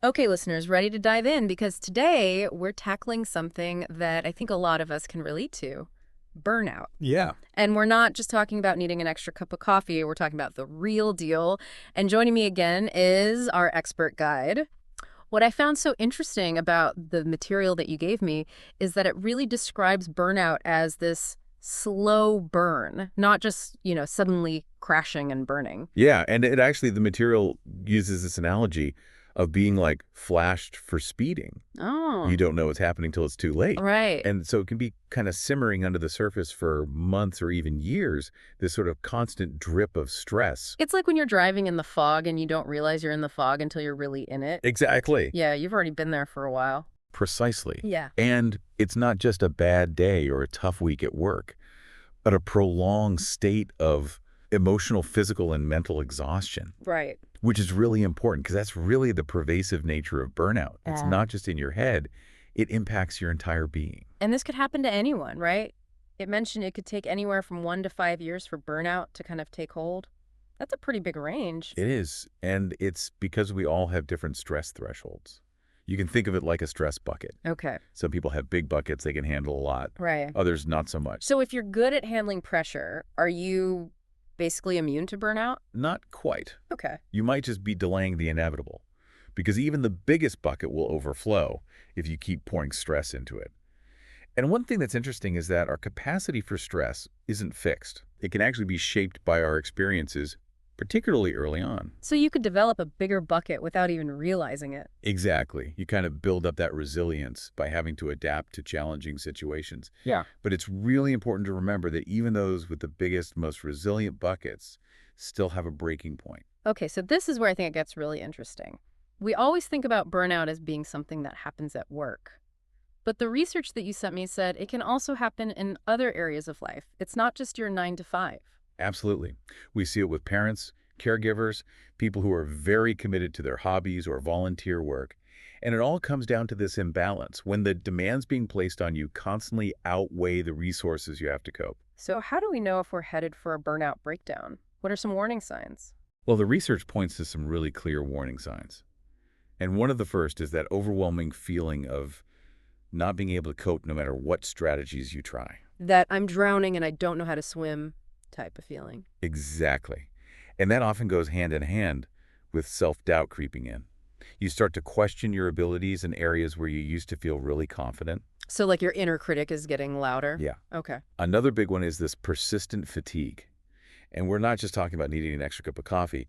Okay, listeners, ready to dive in because today we're tackling something that I think a lot of us can relate to: burnout. Yeah. And we're not just talking about needing an extra cup of coffee, we're talking about the real deal. And joining me again is our expert guide. What I found so interesting about the material that you gave me is that it really describes burnout as this slow burn, not just, suddenly crashing and burning. Yeah, and it actually, the material uses this analogy of being like flashed for speeding. Oh, You don't know what's happening till it's too late. right. And so it can be kind of simmering under the surface for months or even years, this sort of constant drip of stress. It's like when you're driving in the fog and you don't realize you're in the fog until you're really in it. Exactly. Yeah, you've already been there for a while. Precisely. Yeah. And it's not just a bad day or a tough week at work, but a prolonged state of emotional, physical, and mental exhaustion, Right. which is really important because that's really the pervasive nature of burnout. It's Yeah. not just in your head, it impacts your entire being. And this could happen to anyone, right? It mentioned it could take anywhere from 1 to 5 years for burnout to kind of take hold. That's a pretty big range. It is, and it's because we all have different stress thresholds. You can think of it like a stress bucket. Okay. Some people have big buckets, they can handle a lot. Right. Others, not so much. So if you're good at handling pressure, are you basically immune to burnout? Not quite. Okay. You might just be delaying the inevitable, because even the biggest bucket will overflow if you keep pouring stress into it. And one thing that's interesting is that our capacity for stress isn't fixed. It can actually be shaped by our experiences, particularly early on. So you could develop a bigger bucket without even realizing it. Exactly. You kind of build up that resilience by having to adapt to challenging situations. Yeah. But it's really important to remember that even those with the biggest, most resilient buckets still have a breaking point. Okay, so this is where I think it gets really interesting. We always think about burnout as being something that happens at work. But the research that you sent me said it can also happen in other areas of life. It's not just your 9 to 5. Absolutely. We see it with parents, caregivers, people who are very committed to their hobbies or volunteer work. And it all comes down to this imbalance when the demands being placed on you constantly outweigh the resources you have to cope. So how do we know if we're headed for a burnout breakdown? What are some warning signs? Well, the research points to some really clear warning signs. And one of the first is that overwhelming feeling of not being able to cope no matter what strategies you try. That I'm drowning and I don't know how to swim type of feeling. Exactly. And that often goes hand in hand with self-doubt creeping in. You start to question your abilities in areas where you used to feel really confident. So like your inner critic is getting louder? Yeah. Okay. Another big one is this persistent fatigue. And we're not just talking about needing an extra cup of coffee.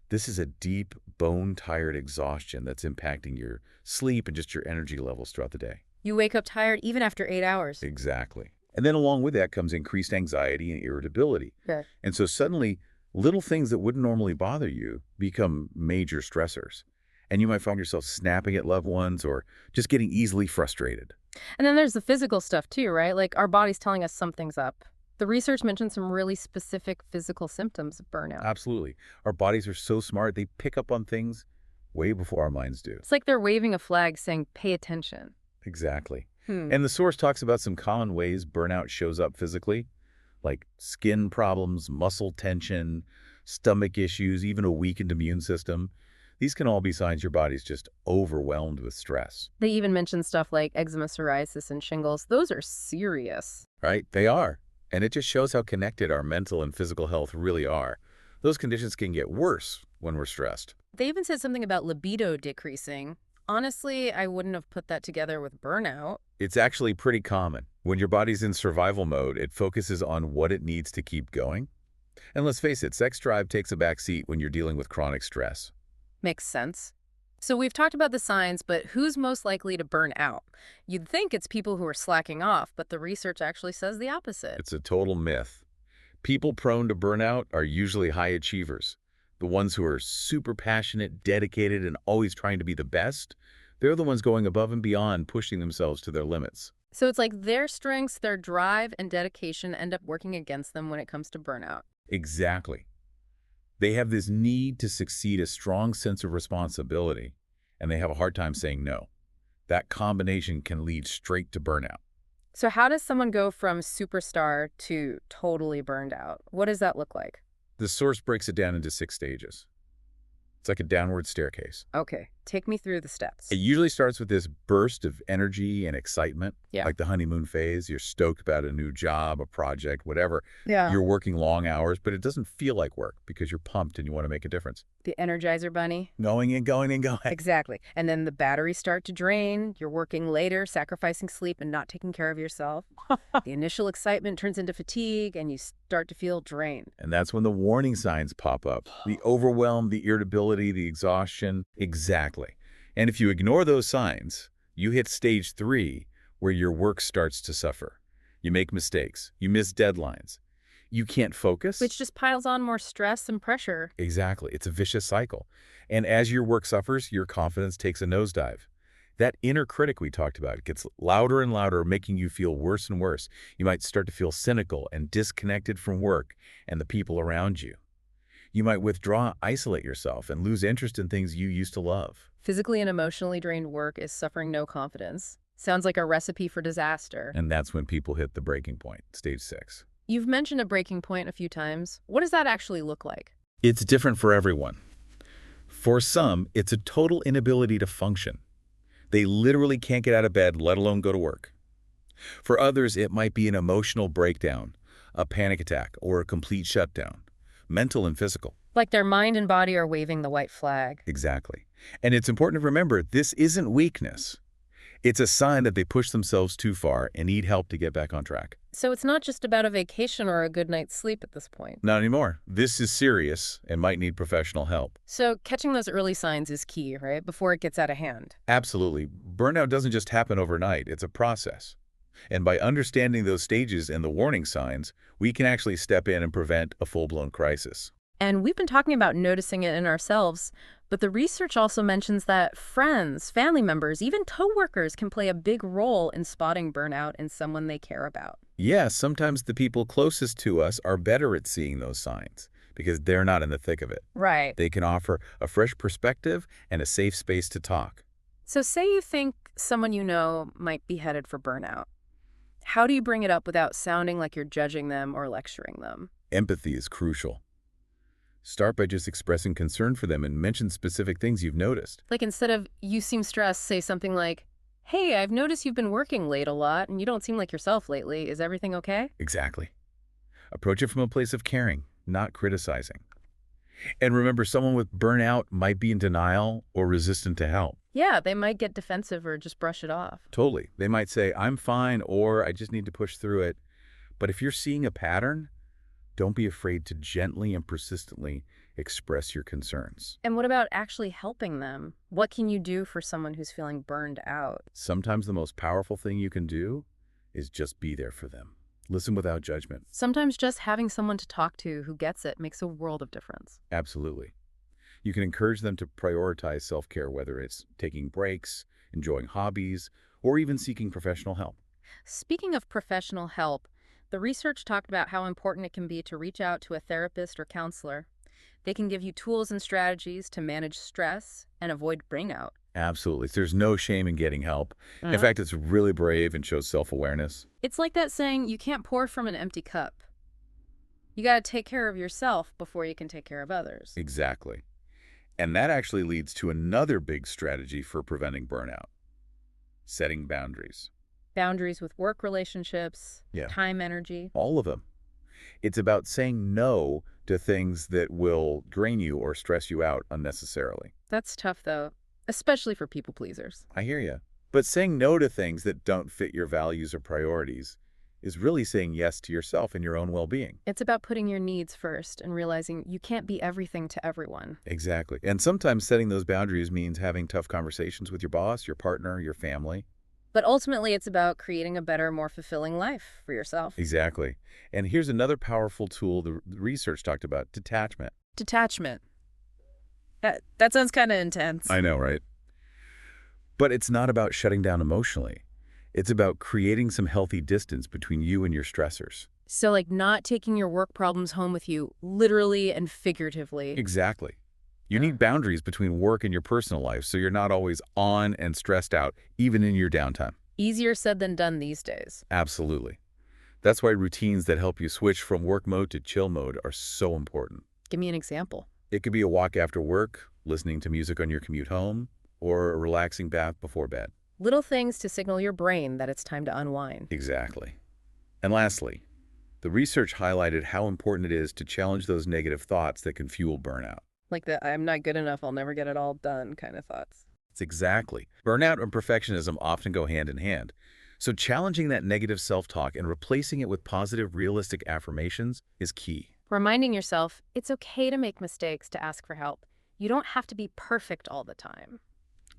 This is a deep, bone-tired exhaustion that's impacting your sleep and just your energy levels throughout the day. You wake up tired even after 8 hours. Exactly. And then along with that comes increased anxiety and irritability. Okay. And so suddenly, little things that wouldn't normally bother you become major stressors. And you might find yourself snapping at loved ones or just getting easily frustrated. And then there's the physical stuff too, right? Like our body's telling us something's up. The research mentioned some really specific physical symptoms of burnout. Absolutely. Our bodies are so smart, they pick up on things way before our minds do. It's like they're waving a flag saying, pay attention. Exactly. Hmm. And the source talks about some common ways burnout shows up physically, like skin problems, muscle tension, stomach issues, even a weakened immune system. These can all be signs your body's just overwhelmed with stress, They even mentioned stuff like eczema, psoriasis, and shingles. Those are serious. right? They are. And it just shows how connected our mental and physical health really are. Those conditions can get worse when we're stressed. They even said something about libido decreasing. Honestly, I wouldn't have put that together with burnout. It's actually pretty common. When your body's in survival mode, it focuses on what it needs to keep going. And let's face it, sex drive takes a back seat when you're dealing with chronic stress. Makes sense. So we've talked about the signs, but who's most likely to burn out? You'd think it's people who are slacking off, but the research actually says the opposite. It's a total myth. People prone to burnout are usually high achievers. The ones who are super passionate, dedicated, and always trying to be the best, they're the ones going above and beyond, pushing themselves to their limits. So it's like their strengths, their drive, and dedication end up working against them when it comes to burnout. Exactly. They have this need to succeed, a strong sense of responsibility, and they have a hard time saying no. That combination can lead straight to burnout. So how does someone go from superstar to totally burned out? What does that look like? The source breaks it down into 6 stages. It's like a downward staircase. Okay. Take me through the It steps. usually starts with this burst of energy and excitement, Yeah. like the honeymoon phase. You're stoked about a new job, a project, whatever. Yeah. You're working long hours, but it doesn't feel like work because you're pumped and you want to make a difference. The Energizer Bunny. Going and going and going. Exactly. And then the batteries start to drain. You're working later, sacrificing sleep and not taking care of yourself. The initial excitement turns into fatigue and you start to feel drained. And that's when the warning signs pop up. The overwhelm, the irritability, the exhaustion. Exactly. And if you ignore those signs, you hit stage 3, where your work starts to suffer. You make mistakes. You miss deadlines. You can't focus. Which just piles on more stress and pressure. Exactly. It's a vicious cycle. And as your work suffers, your confidence takes a nosedive. That inner critic we talked about gets louder and louder, making you feel worse and worse. You might start to feel cynical and disconnected from work and the people around you. You might withdraw, isolate yourself, and lose interest in things you used to love. Physically and emotionally drained work is suffering no confidence. Sounds like a recipe for disaster. And that's when people hit the breaking point, stage 6. You've mentioned a breaking point a few times. What does that actually look like? It's different for everyone. For some, it's a total inability to function. They literally can't get out of bed, let alone go to work. For others, it might be an emotional breakdown, a panic attack, or a complete shutdown, mental and physical. Like their mind and body are waving the white flag. Exactly. And it's important to remember, this isn't weakness. It's a sign that they push themselves too far and need help to get back on track. So it's not just about a vacation or a good night's sleep at this point. Not anymore. This is serious and might need professional help. So catching those early signs is key, right? Before it gets out of hand. Absolutely. Burnout doesn't just happen overnight. It's a process. And by understanding those stages and the warning signs, we can actually step in and prevent a full-blown crisis. And we've been talking about noticing it in ourselves, but the research also mentions that friends, family members, even coworkers can play a big role in spotting burnout in someone they care about. Yes, sometimes the people closest to us are better at seeing those signs because they're not in the thick of it. Right. They can offer a fresh perspective and a safe space to talk. So say you think someone you know might be headed for burnout. How do you bring it up without sounding like you're judging them or lecturing them? Empathy is crucial. Start by just expressing concern for them and mention specific things you've noticed. Like instead of, you seem stressed, say something like, hey, I've noticed you've been working late a lot and you don't seem like yourself lately. Is everything okay? Exactly. Approach it from a place of caring, not criticizing. And remember, someone with burnout might be in denial or resistant to help. Yeah, they might get defensive or just brush it off. Totally. They might say, I'm fine, or I just need to push through it. But if you're seeing a pattern, don't be afraid to gently and persistently express your concerns. And what about actually helping them? What can you do for someone who's feeling burned out? Sometimes the most powerful thing you can do is just be there for them. Listen without judgment. Sometimes just having someone to talk to who gets it makes a world of difference. Absolutely. You can encourage them to prioritize self-care, whether it's taking breaks, enjoying hobbies, or even seeking professional help. Speaking of professional help, the research talked about how important it can be to reach out to a therapist or counselor. They can give you tools and strategies to manage stress and avoid burnout. Absolutely. There's no shame in getting help. In fact, it's really brave and shows self-awareness. It's like that saying, you can't pour from an empty cup. You got to take care of yourself before you can take care of others. Exactly. And that actually leads to another big strategy for preventing burnout: setting boundaries. Boundaries with work relationships, Yeah. time, energy. All of them. It's about saying no to things that will drain you or stress you out unnecessarily. That's tough, though, especially for people pleasers. I hear you. But saying no to things that don't fit your values or priorities is really saying yes to yourself and your own well-being. It's about putting your needs first and realizing you can't be everything to everyone. Exactly. And sometimes setting those boundaries means having tough conversations with your boss, your partner, your family. But ultimately, it's about creating a better, more fulfilling life for yourself. Exactly. And here's another powerful tool the research talked about: detachment. Detachment. That sounds kind of intense. I know, right? But it's not about shutting down emotionally. It's about creating some healthy distance between you and your stressors. So, like, not taking your work problems home with you, literally and figuratively. Exactly. You need boundaries between work and your personal life so you're not always on and stressed out, even in your downtime. Easier said than done these days. Absolutely. That's why routines that help you switch from work mode to chill mode are so important. Give me an example. It could be a walk after work, listening to music on your commute home, or a relaxing bath before bed. Little things to signal your brain that it's time to unwind. Exactly. And lastly, the research highlighted how important it is to challenge those negative thoughts that can fuel burnout. Like the I'm not good enough, I'll never get it all done kind of thoughts. It's exactly. Burnout and perfectionism often go hand in hand. So challenging that negative self-talk and replacing it with positive, realistic affirmations is key. Reminding yourself it's okay to make mistakes, to ask for help. You don't have to be perfect all the time.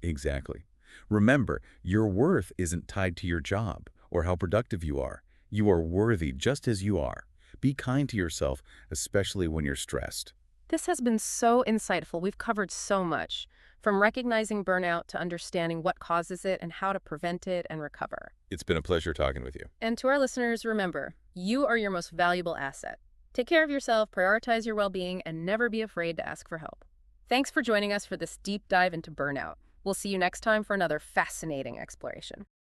Exactly. Remember, your worth isn't tied to your job or how productive you are. You are worthy just as you are. Be kind to yourself, especially when you're stressed. This has been so insightful. We've covered so much, from recognizing burnout to understanding what causes it and how to prevent it and recover. It's been a pleasure talking with you. And to our listeners, remember, you are your most valuable asset. Take care of yourself, prioritize your well-being, and never be afraid to ask for help. Thanks for joining us for this deep dive into burnout. We'll see you next time for another fascinating exploration.